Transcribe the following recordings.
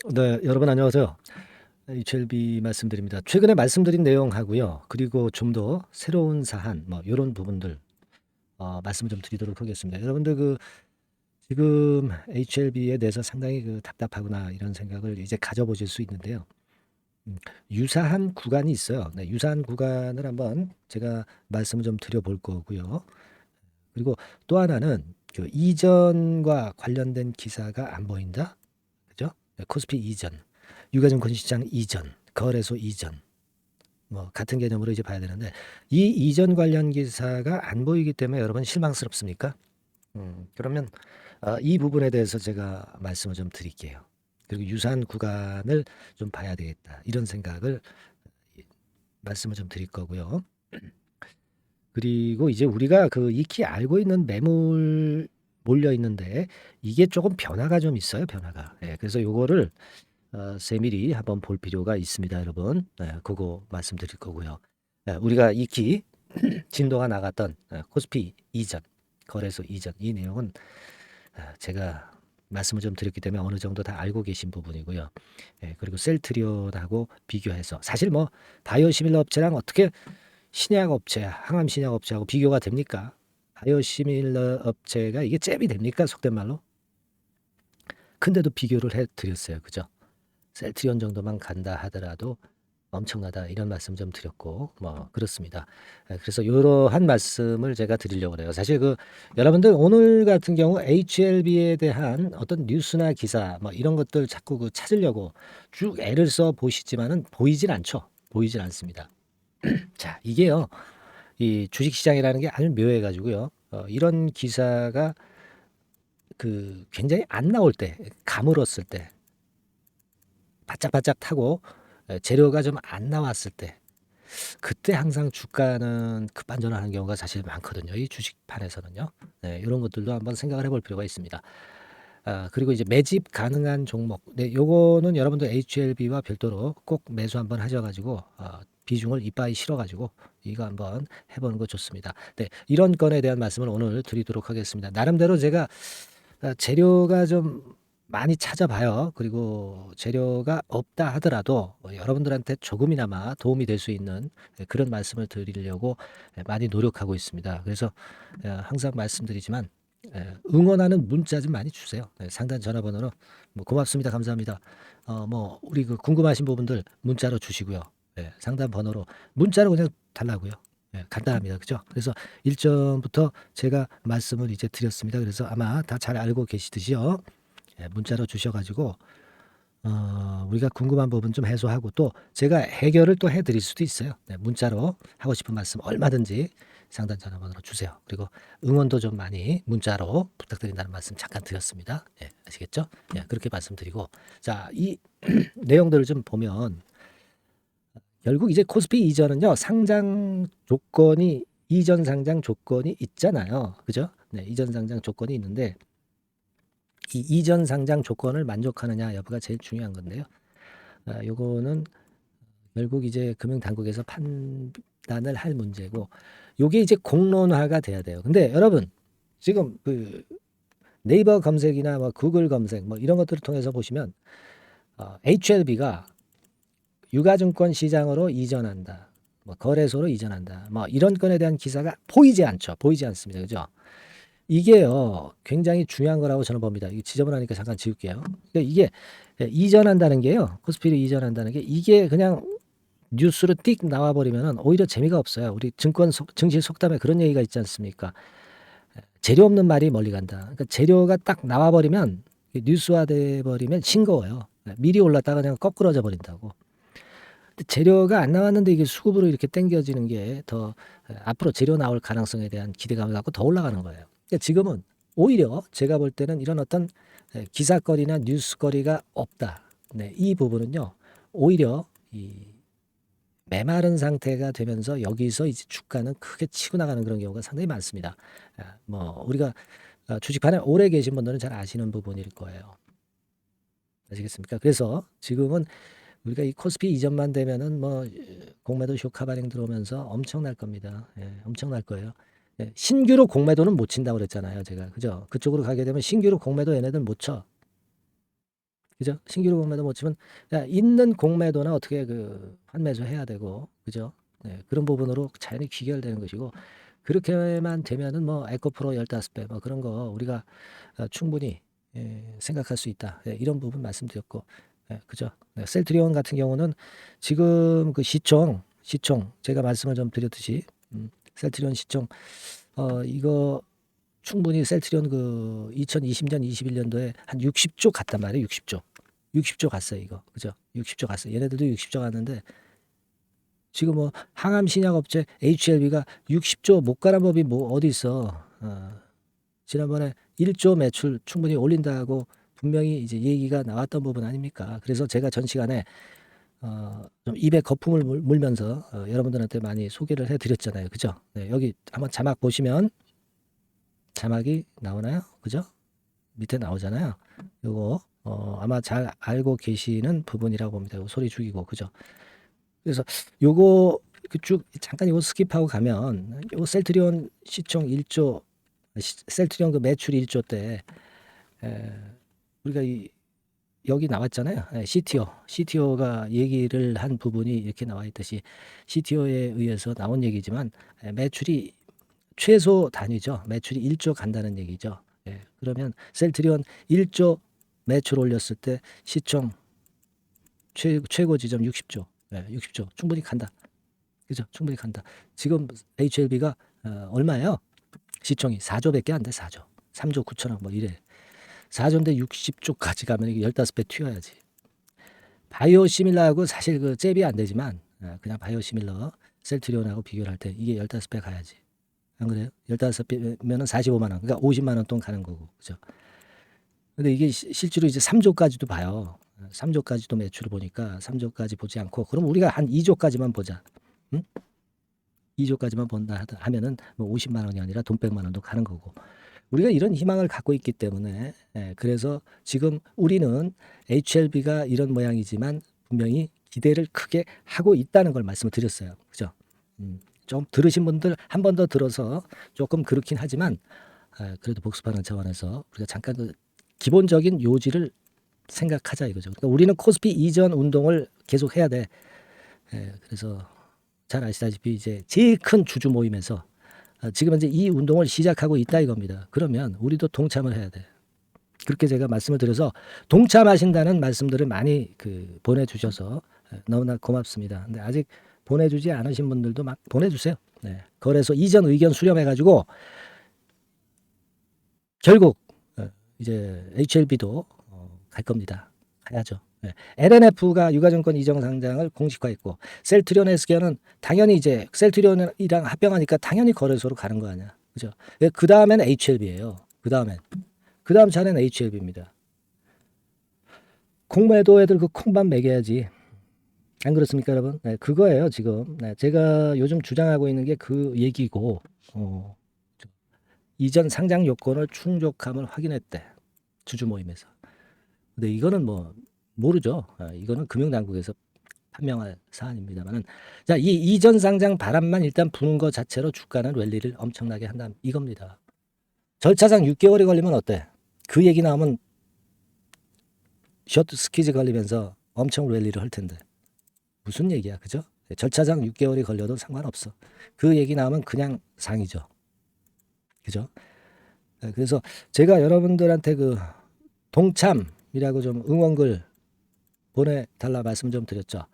네, 여러분 안녕하세요. HLB 말씀드립니다. 최근에 말씀드린 내용하고요. 그리고 좀 더 새로운 사안 뭐 요런 부분들 말씀을 좀 드리도록 하겠습니다. 여러분들 지금 HLB에 대해서 상당히 답답하구나 이런 생각을 이제 가져보실 수 있는데요. 음, 유사한 구간이 있어요. 네, 유사한 구간을 한번 제가 말씀을 좀 드려볼 거고요. 그리고 또 하나는 이전과 관련된 기사가 안 보인다. 그죠? 네, 코스피 이전, 유가증권 시장 이전, 거래소 이전, 뭐 같은 개념으로 이제 봐야 되는데 이 이전 관련 기사가 안 보이기 때문에 여러분 실망스럽습니까? 그러면 이 부분에 대해서 제가 말씀을 좀 드릴게요. 그리고 유사한 구간을 좀 봐야 되겠다 이런 생각을 말씀을 좀 드릴 거고요. 그리고 이제 우리가 익히 알고 있는 매물 몰려 있는데 이게 조금 변화가 좀 있어요, 변화가. 예, 그래서 요거를 세밀히 한번 볼 필요가 있습니다, 여러분. 예, 그거 말씀드릴 거고요. 예, 우리가 익히 진도가 나갔던 코스피 이전, 거래소 이전 이 내용은 제가 말씀을 좀 드렸기 때문에 어느 정도 다 알고 계신 부분이고요. 예, 그리고 셀트리온하고 비교해서 사실 뭐 바이오시밀러 업체랑 어떻게 신약 업체, 항암 신약 업체하고 비교가 됩니까? 바이오시밀러 업체가 이게 잽이 됩니까? 속된 말로. 근데도 비교를 해 드렸어요. 그죠? 셀트리온 정도만 간다 하더라도 엄청나다 이런 말씀 좀 드렸고 뭐 그렇습니다. 그래서 이러한 말씀을 제가 드리려고 그래요. 사실 여러분들 오늘 같은 경우 HLB에 대한 어떤 뉴스나 기사 뭐 이런 것들 자꾸 찾으려고 쭉 애를 써 보시지만은 보이질 않죠. 보이질 않습니다. 자, 이게요. 이 주식 시장이라는 게 아주 묘해 가지고요. 이런 기사가 굉장히 안 나올 때, 가물었을 때, 바짝바짝 타고 재료가 좀 안 나왔을 때 그때 항상 주가는 급반전하는 경우가 사실 많거든요. 이 주식판에서는요. 네, 이런 것들도 한번 생각을 해볼 필요가 있습니다. 그리고 이제 매집 가능한 종목. 네, 요거는 여러분들 HLB와 별도로 꼭 매수 한번 하셔가지고 비중을 이빠이 실어가지고 이거 한번 해보는 거 좋습니다. 네, 이런 건에 대한 말씀을 오늘 드리도록 하겠습니다. 나름대로 제가 재료가 좀 많이 찾아봐요. 그리고 재료가 없다 하더라도 여러분들한테 조금이나마 도움이 될 수 있는 그런 말씀을 드리려고 많이 노력하고 있습니다. 그래서 항상 말씀드리지만 응원하는 문자 좀 많이 주세요. 상단 전화번호로 뭐 고맙습니다. 감사합니다. 뭐 우리 궁금하신 부분들 문자로 주시고요. 상단 번호로 문자로 그냥 달라고요. 간단합니다. 그죠? 그래서 일전부터 제가 말씀을 이제 드렸습니다. 그래서 아마 다 잘 알고 계시듯이요. 문자로 주셔가지고 우리가 궁금한 부분 좀 해소하고 또 제가 해결을 또 해드릴 수도 있어요. 네, 문자로 하고 싶은 말씀 얼마든지 상단 전화번호로 주세요. 그리고 응원도 좀 많이 문자로 부탁드린다는 말씀 잠깐 드렸습니다. 예, 아시겠죠? 예, 그렇게 말씀드리고 자, 이 내용들을 좀 보면 결국 이제 코스피 이전은요 상장 조건이 이전 상장 조건이 있잖아요. 그죠? 네, 이전 상장 조건이 있는데 이 이전 상장 조건을 만족하느냐 여부가 제일 중요한 건데요. 요거는 결국 이제 금융당국에서 판단을 할 문제고 요게 이제 공론화가 돼야 돼요. 근데 여러분 지금 네이버 검색이나 뭐 구글 검색 뭐 이런 것들을 통해서 보시면 HLB가 유가증권 시장으로 이전한다. 뭐 거래소로 이전한다. 뭐 이런 건에 대한 기사가 보이지 않죠. 보이지 않습니다. 그죠? 이게요, 굉장히 중요한 거라고 저는 봅니다. 이게 지저분하니까 잠깐 지울게요. 그러니까 이게 이전한다는 게요, 코스피를 이전한다는 게 이게 그냥 뉴스로 띡 나와버리면은 오히려 재미가 없어요. 우리 증시 속담에 그런 얘기가 있지 않습니까? 재료 없는 말이 멀리 간다. 그러니까 재료가 딱 나와버리면 뉴스화돼 버리면 싱거워요. 미리 올랐다가 그냥 거꾸러져 버린다고. 근데 재료가 안 나왔는데 이게 수급으로 이렇게 당겨지는 게 더 앞으로 재료 나올 가능성에 대한 기대감을 갖고 더 올라가는 거예요. 그러니까 지금은 오히려 제가 볼 때는 이런 어떤 기사거리나 뉴스거리가 없다. 네, 이 부분은요. 오히려 이 메마른 상태가 되면서 여기서 이제 주가는 크게 치고 나가는 그런 경우가 상당히 많습니다. 뭐 우리가 주식판에 오래 계신 분들은 잘 아시는 부분일 거예요. 아시겠습니까? 그래서 지금은 우리가 이 코스피 이전만 되면은 뭐 공매도 쇼카 발행 들어오면서 엄청날 겁니다. 예, 엄청날 거예요. 예, 신규로 공매도는 못 친다고 그랬잖아요, 제가. 그죠? 그쪽으로 가게 되면 신규로 공매도 얘네들 못 쳐. 그죠? 신규로 공매도 못 치면 있는 공매도나 어떻게 그 환매수 해야 되고, 그죠? 네, 그런 부분으로 자연히 귀결되는 것이고, 그렇게만 되면은 뭐 에코프로 15배 뭐 그런 거 우리가 충분히 생각할 수 있다. 이런 부분 말씀드렸고, 그죠? 네, 셀트리온 같은 경우는 지금 그 시총 제가 말씀을 좀 드렸듯이 셀트리온 시총 이거 충분히 셀트리온 그 2020년 21년도에 한 60조 갔단 말이에요. 60조 갔어요, 이거. 그죠? 60조 갔어요. 얘네들도 60조 갔는데 지금 뭐 항암 신약 업체 HLB가 60조 못 가는 법이 뭐 어디 있어. 지난번에 1조 매출 충분히 올린다고 분명히 이제 얘기가 나왔던 부분 아닙니까? 그래서 제가 전 시간에 좀 입에 거품을 물면서 여러분들한테 많이 소개를 해드렸잖아요. 그죠? 네, 여기 한번 자막 보시면 자막이 나오나요? 그죠? 밑에 나오잖아요. 요거 아마 잘 알고 계시는 부분이라고 봅니다. 요 소리 죽이고 그죠? 그래서 요거 쭉 잠깐 이거 스킵하고 가면 요 셀트리온 시총 1조 셀트리온 그 매출 1조 때 우리가 여기 나왔잖아요. CTO가 얘기를 한 부분이 이렇게 나와 있듯이 CTO에 의해서 나온 얘기지만 매출이 최소 단위죠. 매출이 1조 간다는 얘기죠. 그러면 셀트리온 1조 매출 올렸을 때 시총 최고 지점 60조. 60조 충분히 간다. 그죠? 충분히 간다. 지금 HLB가 얼마예요? 시총이 4조밖에 안 돼. 4조. 3조 9천억 뭐 이래. 4조인데 60조까지 가면 이게 15배 튀어야지. 바이오시밀러하고 사실 그 잽이 안 되지만 그냥 바이오시밀러 셀트리온하고 비교를 할 때 이게 15배 가야지. 안 그래요? 15배면은 45만 원. 그러니까 50만 원 돈 가는 거고. 그죠? 근데 이게 실제로 이제 3조까지도 봐요. 3조까지도 매출을 보니까 3조까지 보지 않고 그럼 우리가 한 2조까지만 보자. 응? 2조까지만 본다 하면은 뭐 50만 원이 아니라 돈 100만 원도 가는 거고. 우리가 이런 희망을 갖고 있기 때문에 그래서 지금 우리는 HLB가 이런 모양이지만 분명히 기대를 크게 하고 있다는 걸 말씀을 드렸어요. 그죠? 좀 들으신 분들 한 번 더 들어서 조금 그렇긴 하지만 그래도 복습하는 차원에서 우리가 잠깐 그 기본적인 요지를 생각하자 이거죠. 그러니까 우리는 코스피 이전 운동을 계속 해야 돼. 그래서 잘 아시다시피 이제 제일 큰 주주 모임에서 지금 이제 이 운동을 시작하고 있다 이겁니다. 그러면 우리도 동참을 해야 돼. 그렇게 제가 말씀을 드려서 동참하신다는 말씀들을 많이 그 보내주셔서 너무나 고맙습니다. 근데 아직 보내주지 않으신 분들도 막 보내주세요. 거래소 이전 의견 수렴해가지고 결국 이제 HLB도 갈 겁니다. 가야죠. LNF가 유가증권 이전 상장을 공식화했고 셀트리온 헬스케어는 당연히 이제 셀트리온이랑 합병하니까 당연히 거래소로 가는 거 아니야. 그죠? 그 다음에는 HLB예요. 그 다음 차례는 HLB입니다. 공매도 애들 그 콩밥 먹여야지. 안 그렇습니까, 여러분? 그거예요, 지금. 제가 요즘 주장하고 있는 게 그 얘기고, 이전 상장 요건을 충족함을 확인했대. 주주 모임에서. 근데 이거는 뭐, 모르죠. 이거는 금융당국에서 판명할 사안입니다만은. 자, 이 이전 상장 바람만 일단 부는 것 자체로 주가는 랠리를 엄청나게 한다. 이겁니다. 절차상 6개월이 걸리면 어때? 그 얘기 나오면 셔트 스키즈 걸리면서 엄청 랠리를 할 텐데. 무슨 얘기야, 그죠? 절차상 6개월이 걸려도 상관없어. 그 얘기 나오면 그냥 상이죠. 그죠? 그래서 제가 여러분들한테 그 동참이라고 좀 응원글 보내달라 말씀 좀 드렸죠.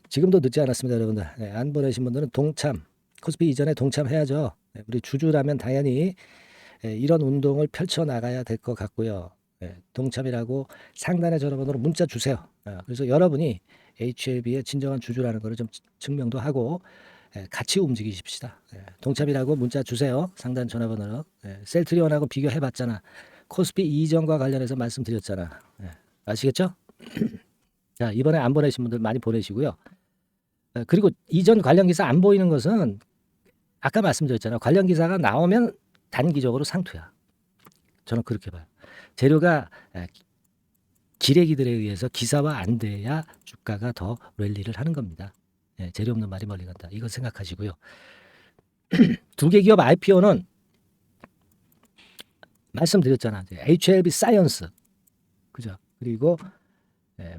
지금도 늦지 않았습니다, 여러분들. 안 보내신 분들은 동참, 코스피 이전에 동참해야죠. 우리 주주라면 당연히 이런 운동을 펼쳐나가야 될 것 같고요. 동참이라고 상단의 전화번호로 문자 주세요. 그래서 여러분이 HLB의 진정한 주주라는 것을 좀 증명도 하고 같이 움직이십시다. 동참이라고 문자 주세요. 상단 전화번호로. 셀트리온하고 비교해봤잖아. 코스피 이전과 관련해서 말씀드렸잖아. 아시겠죠? 자, 이번에 안 보내신 분들 많이 보내시고요. 그리고 이전 관련 기사 안 보이는 것은 아까 말씀드렸잖아요. 관련 기사가 나오면 단기적으로 상투야. 저는 그렇게 봐요. 재료가 기레기들에 의해서 기사화 안 돼야 주가가 더 랠리를 하는 겁니다. 재료 없는 말이 멀리 간다. 이거 생각하시고요. 두 개 기업 IPO는 말씀드렸잖아. HLB 사이언스. 그죠? 그리고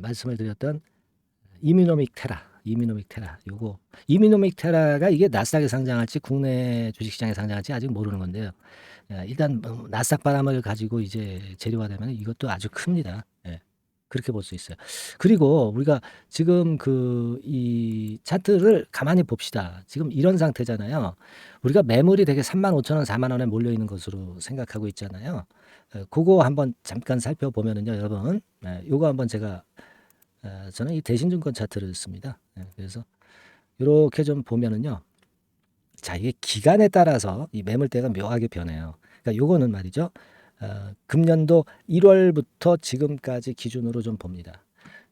말씀을 드렸던 이뮤노믹 테라 요거 이뮤노믹 테라가 이게 나스닥에 상장할지 국내 주식시장에 상장할지 아직 모르는 건데요. 일단 나스닥 바람을 가지고 이제 재료화되면 이것도 아주 큽니다. 그렇게 볼 수 있어요. 그리고 우리가 지금 이 차트를 가만히 봅시다. 지금 이런 상태잖아요. 우리가 매물이 되게 35,000원, 40,000원에 몰려 있는 것으로 생각하고 있잖아요. 그거 한번 잠깐 살펴보면은요, 여러분. 요거 한번 제가 저는 이 대신증권 차트를 씁니다. 그래서 이렇게 좀 보면은요. 자, 이게 기간에 따라서 이 매물대가 묘하게 변해요. 그러니까 요거는 말이죠. 금년도 1월부터 지금까지 기준으로 좀 봅니다.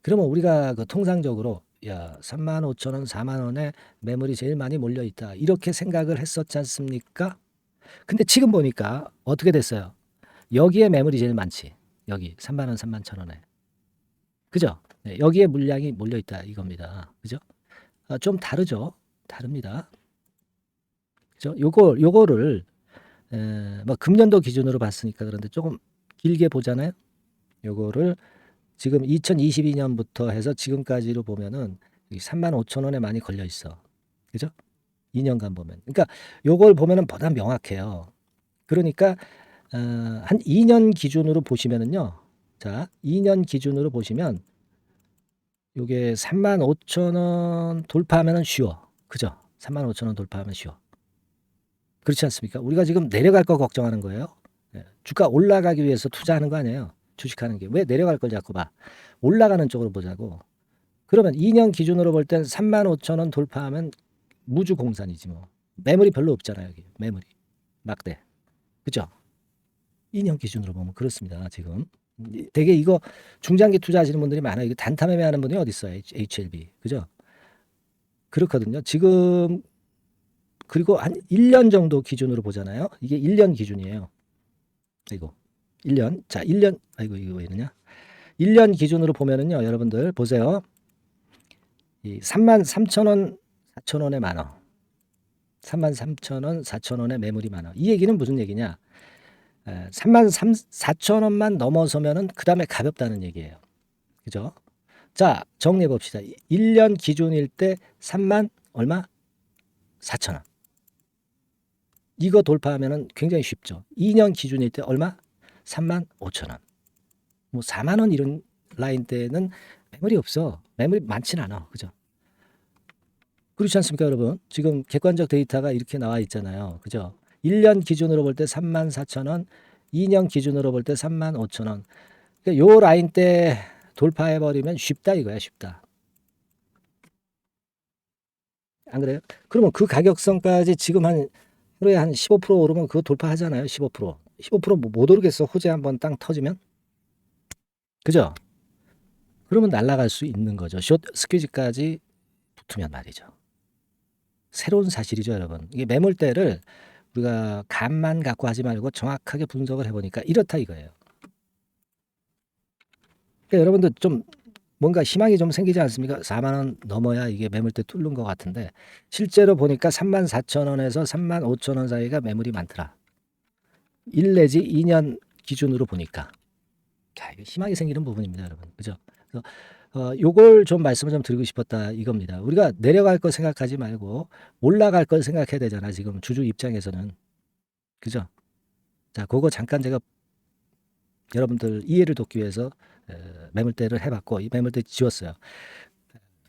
그러면 우리가 통상적으로 35,000원, 40,000원에 매물이 제일 많이 몰려 있다. 이렇게 생각을 했었지 않습니까? 근데 지금 보니까 어떻게 됐어요? 여기에 매물이 제일 많지. 여기 30,000원, 31,000원에. 그죠? 여기에 물량이 몰려 있다 이겁니다. 그죠? 좀 다르죠? 다릅니다. 그죠? 요거를 뭐 금년도 기준으로 봤으니까 그런데 조금 길게 보잖아요. 요거를 지금 2022년부터 해서 지금까지로 보면은 35,000원에 많이 걸려 있어. 그죠? 2년간 보면. 그러니까 요걸 보면은 보다 명확해요. 그러니까 한 2년 기준으로 보시면은요. 자, 2년 기준으로 보시면 요게 35,000원 돌파하면은 쉬워. 그죠? 35,000원 돌파하면 쉬워. 그렇지 않습니까? 우리가 지금 내려갈 거 걱정하는 거예요. 주가 올라가기 위해서 투자하는 거 아니에요. 주식하는 게. 왜 내려갈 걸 자꾸 봐. 올라가는 쪽으로 보자고. 그러면 2년 기준으로 볼 땐 35,000원 돌파하면 무주공산이지 뭐. 매물이 별로 없잖아요. 여기 매물이. 막대. 그죠? 2년 기준으로 보면 그렇습니다. 지금. 되게 이거 중장기 투자하시는 분들이 많아요. 이거 단타 매매하는 분이 어디 있어요? HLB. 그죠? 그렇거든요. 지금 그리고 한 1년 정도 기준으로 보잖아요. 이게 1년 기준이에요. 이거 1년. 자, 1년. 아이고 이거 왜 이러냐? 1년 기준으로 보면은요. 여러분들 보세요. 이 33,000원, 4,000원에 많아. 33,000원, 4,000원에 매물이 많아. 이 얘기는 무슨 얘기냐? 34,000원만 넘어서면은 그다음에 가볍다는 얘기예요. 그죠? 자, 정리해 봅시다. 1년 기준일 때 3만 얼마? 4,000원. 이거 돌파하면은 굉장히 쉽죠. 2년 기준일 때 얼마? 35,000원. 뭐 4만 원 이런 라인 때는 매물이 없어. 매물이 많진 않아. 그죠? 그렇지 않습니까, 여러분? 지금 객관적 데이터가 이렇게 나와 있잖아요. 그죠? 1년 기준으로 볼 때 34,000원, 2년 기준으로 볼 때 35,000원. 그러니까 요 라인 때 돌파해 버리면 쉽다 이거야, 쉽다. 안 그래요? 그러면 그 가격선까지 지금 한 하루에 한 15% 오르면 그거 돌파하잖아요. 15%. 15%못 오르겠어. 호재 한번 땅 터지면. 그죠? 그러면 날아갈 수 있는 거죠. 숏 스퀴즈까지 붙으면 말이죠. 새로운 사실이죠, 여러분. 이게 매물대를 우리가 감만 갖고 하지 말고 정확하게 분석을 해보니까 이렇다 이거예요. 그러니까 여러분들 좀 뭔가 희망이 좀 생기지 않습니까? 4만 원 넘어야 이게 매물대 뚫는 것 같은데 실제로 보니까 34,000원에서 35,000원 사이가 매물이 많더라. 1 내지 2년 기준으로 보니까. 자, 이게 희망이 생기는 부분입니다, 여러분. 그죠? 그래서 요걸 좀 말씀을 좀 드리고 싶었다 이겁니다. 우리가 내려갈 거 생각하지 말고 올라갈 걸 생각해야 되잖아, 지금 주주 입장에서는. 그죠? 자, 그거 잠깐 제가 여러분들 이해를 돕기 위해서 매물대를 해봤고 이 매물대 지웠어요.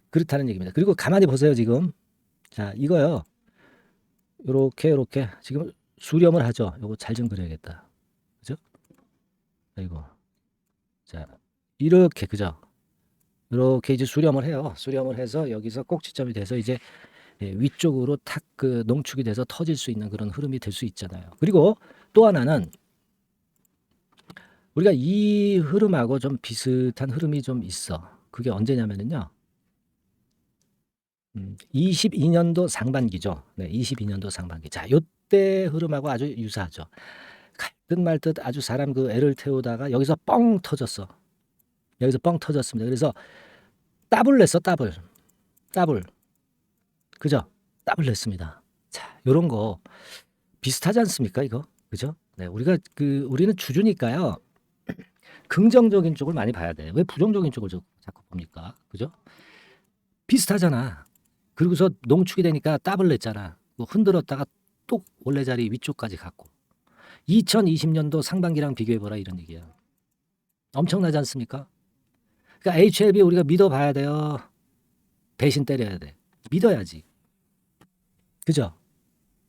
그렇다는 얘기입니다. 그리고 가만히 보세요, 지금. 자, 이거요. 요렇게 지금 수렴을 하죠. 요거 잘 좀 그려야겠다. 그죠? 아이고. 자, 이렇게 그죠? 이렇게 이제 수렴을 해요. 수렴을 해서 여기서 꼭지점이 돼서 이제 위쪽으로 탁 그 농축이 돼서 터질 수 있는 그런 흐름이 될 수 있잖아요. 그리고 또 하나는 우리가 이 흐름하고 좀 비슷한 흐름이 좀 있어. 그게 언제냐면은요. 22년도 상반기죠. 네, 22년도 상반기. 자, 요때 흐름하고 아주 유사하죠. 갈 듯 말 듯 아주 사람 그 애를 태우다가 여기서 뻥 터졌어. 여기서 뻥 터졌습니다. 그래서 더블 냈어, 더블. 더블. 그죠? 더블 냈습니다. 자, 요런 거 비슷하지 않습니까, 이거? 그죠? 네, 우리는 주주니까요. 긍정적인 쪽을 많이 봐야 돼. 왜 부정적인 쪽을 자꾸 봅니까? 그죠? 비슷하잖아. 그리고서 농축이 되니까 더블 냈잖아. 흔들었다가 또 원래 자리 위쪽까지 갔고. 2020년도 상반기랑 비교해보라 이런 얘기야. 엄청나지 않습니까? 그러니까 HLB 우리가 믿어봐야 돼요. 배신 때려야 돼. 믿어야지. 그죠?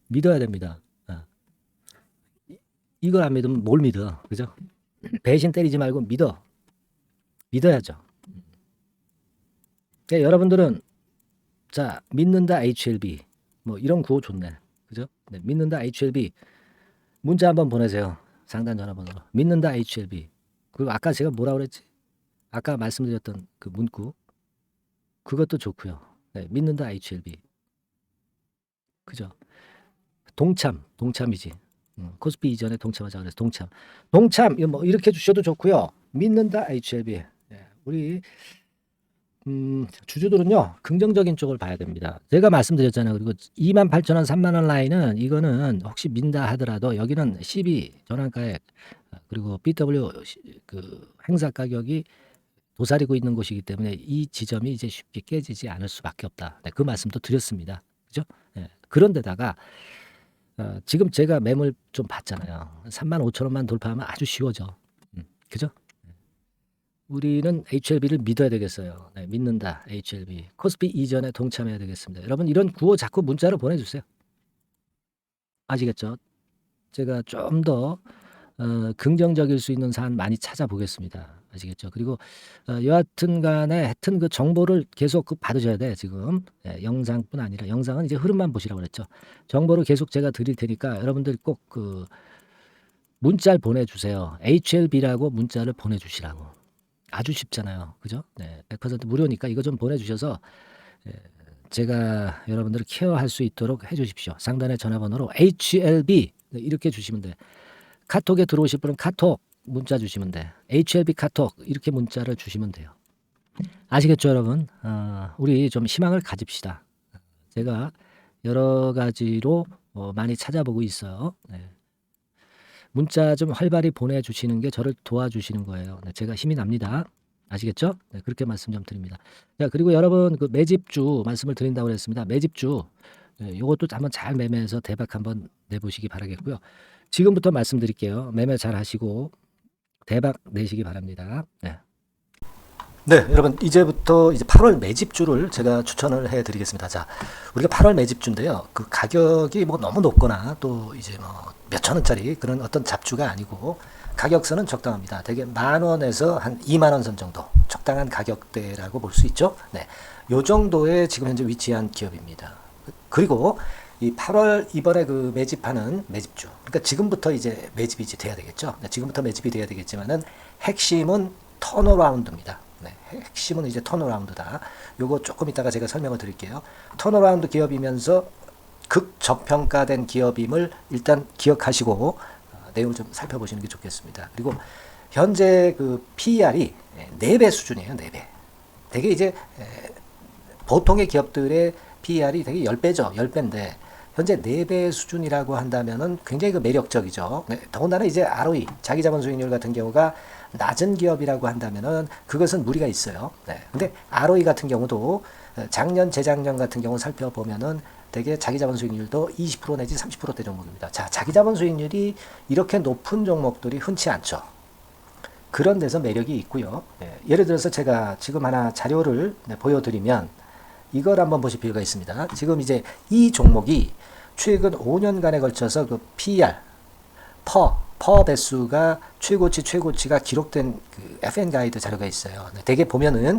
믿어야 됩니다. 이걸 안 믿으면 뭘 믿어? 그죠? 배신 때리지 말고 믿어야죠. 그러니까 여러분들은 자 믿는다 HLB 뭐 이런 구호 좋네. 그죠? 네, 믿는다 HLB 문자 한번 보내세요. 상단 전화번호로 믿는다 HLB. 그리고 아까 제가 뭐라 그랬지? 아까 말씀드렸던 그 문구 그것도 좋고요. 네, 믿는다 HLB. 그죠? 동참이지. 코스피 이전에 동참하자 그래서 동참 뭐 이렇게 주셔도 좋고요. 믿는다 HLB. 네, 우리 주주들은요 긍정적인 쪽을 봐야 됩니다. 제가 말씀드렸잖아요. 그리고 28,000원, 30,000원 라인은 이거는 혹시 민다 하더라도 여기는 12 전환가액 그리고 BW 그 행사 가격이 도사리고 있는 곳이기 때문에 이 지점이 이제 쉽게 깨지지 않을 수밖에 없다. 네, 그 말씀도 드렸습니다. 그죠? 네, 그런데다가 지금 제가 매물 좀 봤잖아요. 35,000원만 돌파하면 아주 쉬워져. 그죠? 우리는 HLB를 믿어야 되겠어요. 네, 믿는다. HLB. 코스피 이전에 동참해야 되겠습니다. 여러분 이런 구호 자꾸 문자로 보내주세요. 아시겠죠? 제가 좀 더 긍정적일 수 있는 사안 많이 찾아보겠습니다. 아시겠죠? 그리고 여하튼 간에 하여튼 그 정보를 계속 받으셔야 돼 지금. 네, 영상뿐 아니라 영상은 이제 흐름만 보시라고 그랬죠. 정보를 계속 제가 드릴 테니까 여러분들 꼭 그 문자를 보내주세요. HLB라고 문자를 보내주시라고. 아주 쉽잖아요. 그죠? 네, 100% 무료니까 이거 좀 보내주셔서 제가 여러분들을 케어할 수 있도록 해주십시오. 상단의 전화번호로 HLB 이렇게 주시면 돼. 카톡에 들어오실 분은 카톡 문자 주시면 돼. HLB 카톡 이렇게 문자를 주시면 돼요. 아시겠죠 여러분? 우리 좀 희망을 가집시다. 제가 여러 가지로 많이 찾아보고 있어요. 네. 문자 좀 활발히 보내주시는 게 저를 도와주시는 거예요. 네, 제가 힘이 납니다. 아시겠죠? 네, 그렇게 말씀 좀 드립니다. 자, 그리고 여러분 그 매집주 말씀을 드린다고 그랬습니다. 매집주 이것도 한번 잘 매매해서 대박 한번 내보시기 바라겠고요. 지금부터 말씀드릴게요. 매매 잘 하시고 대박 내시기 바랍니다. 네. 네, 여러분 이제부터 이제 8월 매집주를 제가 추천을 해드리겠습니다. 자, 우리가 8월 매집주인데요. 그 가격이 뭐 너무 높거나 또 이제 뭐 몇천 원짜리 그런 어떤 잡주가 아니고 가격선은 적당합니다. 대개 10,000원에서 한 20,000원 선 정도 적당한 가격대라고 볼 수 있죠. 네, 요 정도에 지금 현재 위치한 기업입니다. 그리고 이 8월 이번에 그 매집하는 매집주, 그러니까 지금부터 이제 매집이 이제 돼야 되겠죠. 네, 지금부터 매집이 돼야 되겠지만은 핵심은 턴어라운드입니다. 네, 핵심은 이제 턴어라운드다. 요거 조금 이따가 제가 설명을 드릴게요. 턴어라운드 기업이면서 극저평가된 기업임을 일단 기억하시고 내용을 좀 살펴보시는 게 좋겠습니다. 그리고 현재 그 PER이 4배 수준이에요. 4배. 되게 이제 보통의 기업들의 PER이 되게 10배죠. 10배인데 현재 4배 수준이라고 한다면은 굉장히 그 매력적이죠. 네, 더군다나 이제 ROE, 자기자본 수익률 같은 경우가 낮은 기업이라고 한다면은 그것은 무리가 있어요. 네. 근데 ROE 같은 경우도 작년, 재작년 같은 경우 살펴보면은 되게 자기자본 수익률도 20% 내지 30%대 종목입니다. 자, 자기자본 수익률이 이렇게 높은 종목들이 흔치 않죠. 그런 데서 매력이 있고요. 네. 예를 들어서 제가 지금 하나 자료를 보여드리면 이걸 한번 보실 필요가 있습니다. 지금 이제 이 종목이 최근 5년간에 걸쳐서 그 PER, 퍼 배수가 최고치가 기록된 그 FN 가이드 자료가 있어요. 대개 보면은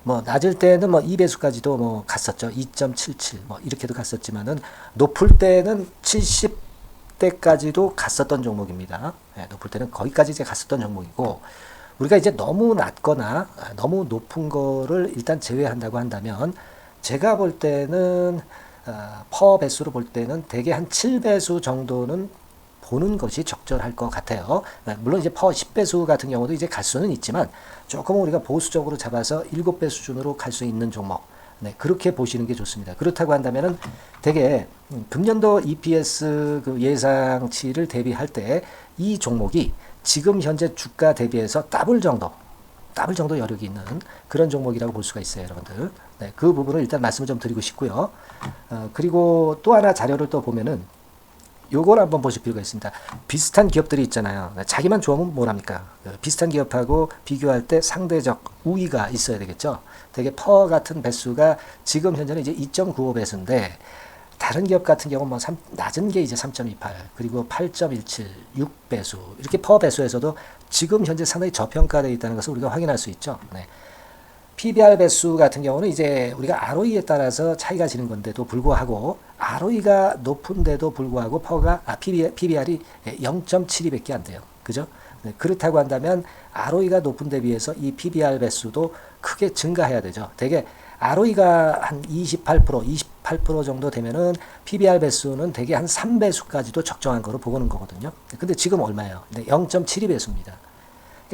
뭐 낮을 때는 뭐 2배수까지도 뭐 갔었죠. 2.77 뭐 이렇게도 갔었지만은 높을 때는 70대까지도 갔었던 종목입니다. 네, 높을 때는 거기까지 이제 갔었던 종목이고 우리가 이제 너무 낮거나 너무 높은 거를 일단 제외한다고 한다면 제가 볼 때는 퍼 배수로 볼 때는 대개 한 7배수 정도는 보는 것이 적절할 것 같아요. 물론 이제 퍼 10배수 같은 경우도 이제 갈 수는 있지만 조금 우리가 보수적으로 잡아서 7배 수준으로 갈 수 있는 종목. 네, 그렇게 보시는 게 좋습니다. 그렇다고 한다면은 되게 금년도 EPS 그 예상치를 대비할 때 이 종목이 지금 현재 주가 대비해서 더블 정도 여력이 있는 그런 종목이라고 볼 수가 있어요, 여러분들. 네, 그 부분을 일단 말씀을 좀 드리고 싶고요. 그리고 또 하나 자료를 또 보면은 요걸 한번 보실 필요가 있습니다. 비슷한 기업들이 있잖아요. 자기만 좋으면 뭐랍니까? 비슷한 기업하고 비교할 때 상대적 우위가 있어야 되겠죠. 되게 퍼 같은 배수가 지금 현재는 이제 2.95 배수인데 다른 기업 같은 경우는 뭐 낮은 게 이제 3.28 그리고 8.17 6배수 이렇게 퍼 배수에서도 지금 현재 상당히 저평가되어 있다는 것을 우리가 확인할 수 있죠. 네. PBR 배수 같은 경우는 이제 우리가 ROE에 따라서 차이가 지는 건데도 불구하고 ROE가 높은데도 불구하고 PBR이 0.72밖에 안 돼요. 그죠? 네, 그렇다고 한다면 ROE가 높은 데 비해서 이 PBR 배수도 크게 증가해야 되죠. 되게 ROE가 한 28% 정도 되면은 PBR 배수는 되게 한 3배수까지도 적정한 거로 보고는 거거든요. 근데 지금 얼마예요? 0.72배수입니다.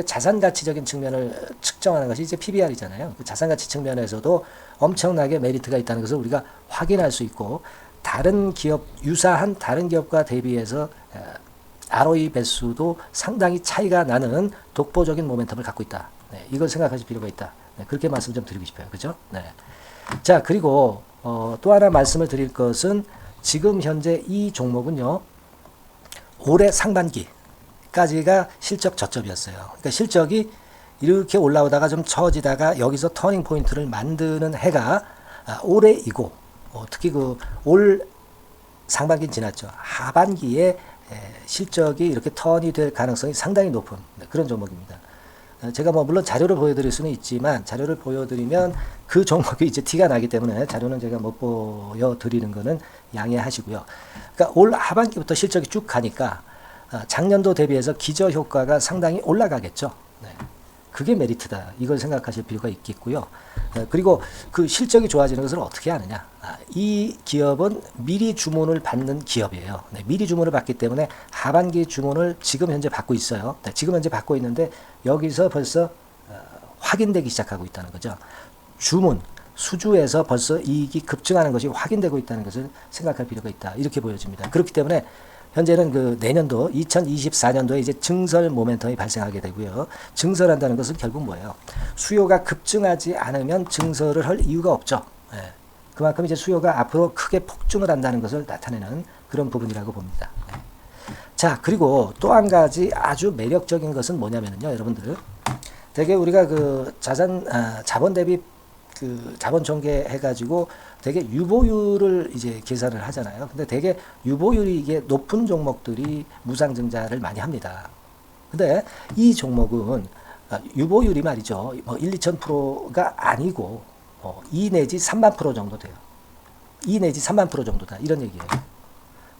자산 가치적인 측면을 측정하는 것이 이제 PBR이잖아요. 자산 가치 측면에서도 엄청나게 메리트가 있다는 것을 우리가 확인할 수 있고 다른 기업 유사한 다른 기업과 대비해서 ROE 배수도 상당히 차이가 나는 독보적인 모멘텀을 갖고 있다. 네, 이걸 생각하실 필요가 있다. 네, 그렇게 말씀 좀 드리고 싶어요. 그죠? 네. 자, 그리고 또 하나 말씀을 드릴 것은 지금 현재 이 종목은요. 올해 상반기까지가 실적 저점이었어요. 그러니까 실적이 이렇게 올라오다가 좀 처지다가 여기서 터닝 포인트를 만드는 해가 올해이고 특히 그 올 상반기는 지났죠. 하반기에 실적이 이렇게 턴이 될 가능성이 상당히 높은 그런 종목입니다. 제가 뭐 물론 자료를 보여드릴 수는 있지만 자료를 보여드리면 그 종목이 이제 티가 나기 때문에 자료는 제가 못 보여드리는 거는 양해하시고요. 그러니까 올 하반기부터 실적이 쭉 가니까 작년도 대비해서 기저 효과가 상당히 올라가겠죠. 네. 그게 메리트다. 이걸 생각하실 필요가 있겠고요. 그리고 그 실적이 좋아지는 것을 어떻게 아느냐. 이 기업은 미리 주문을 받는 기업이에요. 네, 미리 주문을 받기 때문에 하반기 주문을 지금 현재 받고 있어요. 네, 지금 현재 받고 있는데 여기서 벌써 확인되기 시작하고 있다는 거죠. 주문, 수주에서 벌써 이익이 급증하는 것이 확인되고 있다는 것을 생각할 필요가 있다. 이렇게 보여집니다. 그렇기 때문에 현재는 그 내년도 2024년도에 이제 증설 모멘텀이 발생하게 되고요. 증설한다는 것은 결국 뭐예요? 수요가 급증하지 않으면 증설을 할 이유가 없죠. 예. 그만큼 이제 수요가 앞으로 크게 폭증을 한다는 것을 나타내는 그런 부분이라고 봅니다. 예. 자, 그리고 또 한 가지 아주 매력적인 것은 뭐냐면요, 여러분들. 되게 우리가 그 자본 대비 그 자본 전개해가지고 되게 유보율을 이제 계산을 하잖아요. 근데 되게 유보율이 이게 높은 종목들이 무상증자를 많이 합니다. 근데 이 종목은 유보율이 말이죠. 뭐 1~2,000%가 아니고 2 내지 3만 프로 정도 돼요. 2 내지 3만 프로 정도다. 이런 얘기예요.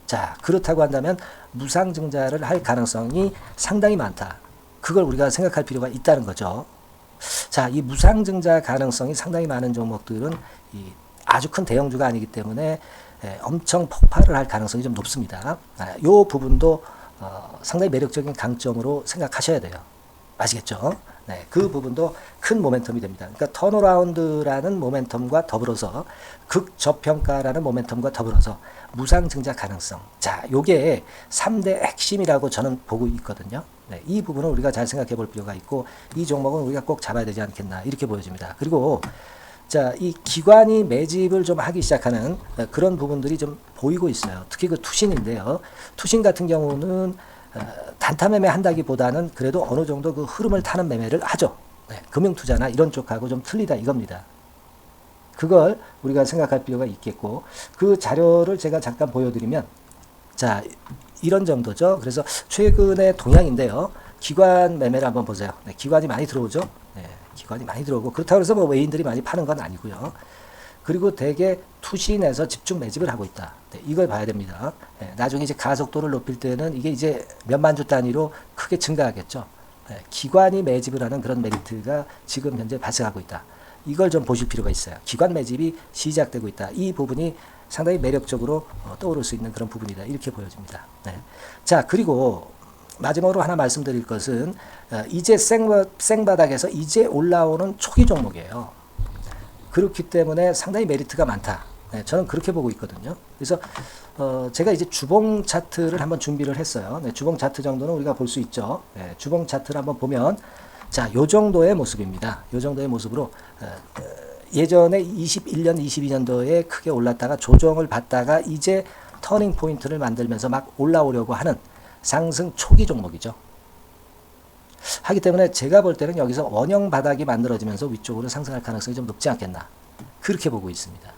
자, 그렇다고 한다면 무상증자를 할 가능성이 상당히 많다. 그걸 우리가 생각할 필요가 있다는 거죠. 자, 이 무상증자 가능성이 상당히 많은 종목들은 아주 큰 대형주가 아니기 때문에 엄청 폭발을 할 가능성이 좀 높습니다. 이 부분도 상당히 매력적인 강점으로 생각하셔야 돼요. 아시겠죠? 네, 그 부분도 큰 모멘텀이 됩니다. 그러니까 턴어라운드라는 모멘텀과 더불어서 극저평가라는 모멘텀과 더불어서 무상증자 가능성. 자, 요게 3대 핵심이라고 저는 보고 있거든요. 네, 이 부분을 우리가 잘 생각해 볼 필요가 있고 이 종목은 우리가 꼭 잡아야 되지 않겠나 이렇게 보여집니다. 그리고 자, 이 기관이 매집을 좀 하기 시작하는 그런 부분들이 좀 보이고 있어요. 특히 그 투신인데요. 투신 같은 경우는 단타 매매 한다기보다는 그래도 어느 정도 그 흐름을 타는 매매를 하죠. 네, 금융투자나 이런 쪽하고 좀 틀리다 이겁니다. 그걸 우리가 생각할 필요가 있겠고 그 자료를 제가 잠깐 보여드리면 자, 이런 정도죠. 그래서 최근의 동향인데요. 기관 매매를 한번 보세요. 네, 기관이 많이 들어오죠. 네, 기관이 많이 들어오고 그렇다고 해서 뭐 외인들이 많이 파는 건 아니고요. 그리고 대개 투신에서 집중 매집을 하고 있다. 네, 이걸 봐야 됩니다. 네, 나중에 이제 가속도를 높일 때는 이게 이제 몇만 주 단위로 크게 증가하겠죠. 네, 기관이 매집을 하는 그런 메리트가 지금 현재 발생하고 있다. 이걸 좀 보실 필요가 있어요. 기관 매집이 시작되고 있다. 이 부분이 상당히 매력적으로 떠오를 수 있는 그런 부분이다. 이렇게 보여집니다. 네. 자, 그리고 마지막으로 하나 말씀드릴 것은 이제 생바닥에서 이제 올라오는 초기 종목이에요. 그렇기 때문에 상당히 메리트가 많다. 네, 저는 그렇게 보고 있거든요. 그래서 제가 이제 주봉 차트를 한번 준비를 했어요. 네, 주봉 차트 정도는 우리가 볼 수 있죠. 네, 주봉 차트를 한번 보면 자, 요 정도의 모습입니다. 요 정도의 모습으로 예전에 21년, 22년도에 크게 올랐다가 조정을 받다가 이제 터닝 포인트를 만들면서 막 올라오려고 하는 상승 초기 종목이죠. 하기 때문에 제가 볼 때는 여기서 원형 바닥이 만들어지면서 위쪽으로 상승할 가능성이 좀 높지 않겠나. 그렇게 보고 있습니다.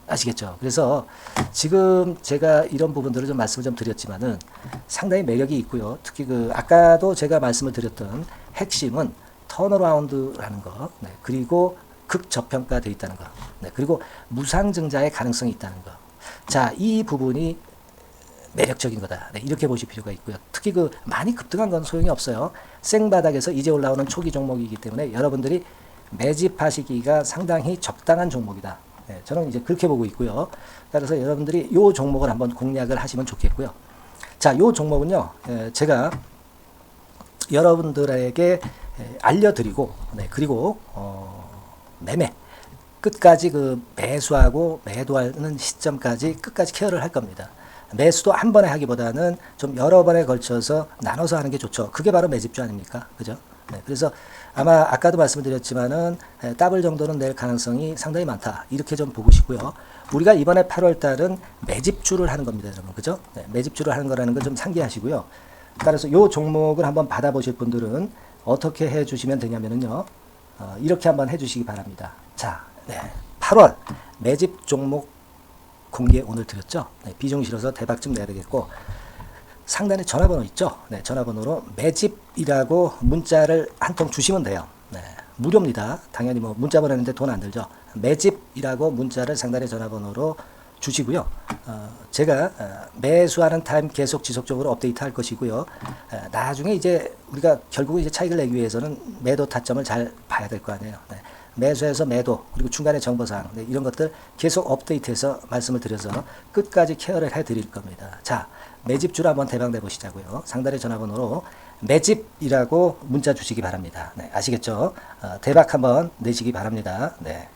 아시겠죠? 그래서 지금 제가 이런 부분들을 좀 말씀을 좀 드렸지만은 상당히 매력이 있고요. 특히 아까도 제가 말씀을 드렸던 핵심은 턴어라운드라는 거, 네, 그리고 극저평가되어 있다는 거, 네, 그리고 무상증자의 가능성이 있다는 거. 자, 이 부분이 매력적인 거다. 네, 이렇게 보실 필요가 있고요. 특히 많이 급등한 건 소용이 없어요. 생바닥에서 이제 올라오는 초기 종목이기 때문에 여러분들이 매집하시기가 상당히 적당한 종목이다. 네, 저는 이제 그렇게 보고 있고요. 따라서 여러분들이 이 종목을 한번 공략을 하시면 좋겠고요. 자, 이 종목은요, 제가 여러분들에게 알려드리고, 네, 그리고 매매 끝까지 매수하고 매도하는 시점까지 끝까지 케어를 할 겁니다. 매수도 한 번에 하기보다는 좀 여러 번에 걸쳐서 나눠서 하는 게 좋죠. 그게 바로 매집주 아닙니까? 그죠? 네, 그래서 아마 아까도 말씀드렸지만은 더블 정도는 낼 가능성이 상당히 많다. 이렇게 좀 보시고요. 우리가 이번에 8월 달은 매집주를 하는 겁니다, 여러분. 그죠? 네, 매집주를 하는 거라는 걸 좀 상기하시고요. 따라서 이 종목을 한번 받아보실 분들은 어떻게 해 주시면 되냐면요. 이렇게 한번 해 주시기 바랍니다. 자, 네, 8월 매집 종목 공개 오늘 드렸죠. 네, 비중 실어서 대박 좀 내야 되겠고, 상단에 전화번호 있죠. 네, 전화번호로 매집이라고 문자를 한 통 주시면 돼요. 네, 무료입니다. 당연히 뭐 문자 보내는데 돈 안 들죠. 매집이라고 문자를 상단에 전화번호로 주시고요. 제가 매수하는 타임 계속 지속적으로 업데이트 할 것이고요. 나중에 이제 우리가 결국 이제 차익을 내기 위해서는 매도 타점을 잘 봐야 될 거 아니에요. 네. 매수해서 매도, 그리고 중간에 정보사항, 네, 이런 것들 계속 업데이트해서 말씀을 드려서 끝까지 케어를 해드릴 겁니다. 자, 매집주로 한번 대박 내보시자고요. 상단의 전화번호로 매집이라고 문자 주시기 바랍니다. 네, 아시겠죠? 대박 한번 내시기 바랍니다. 네.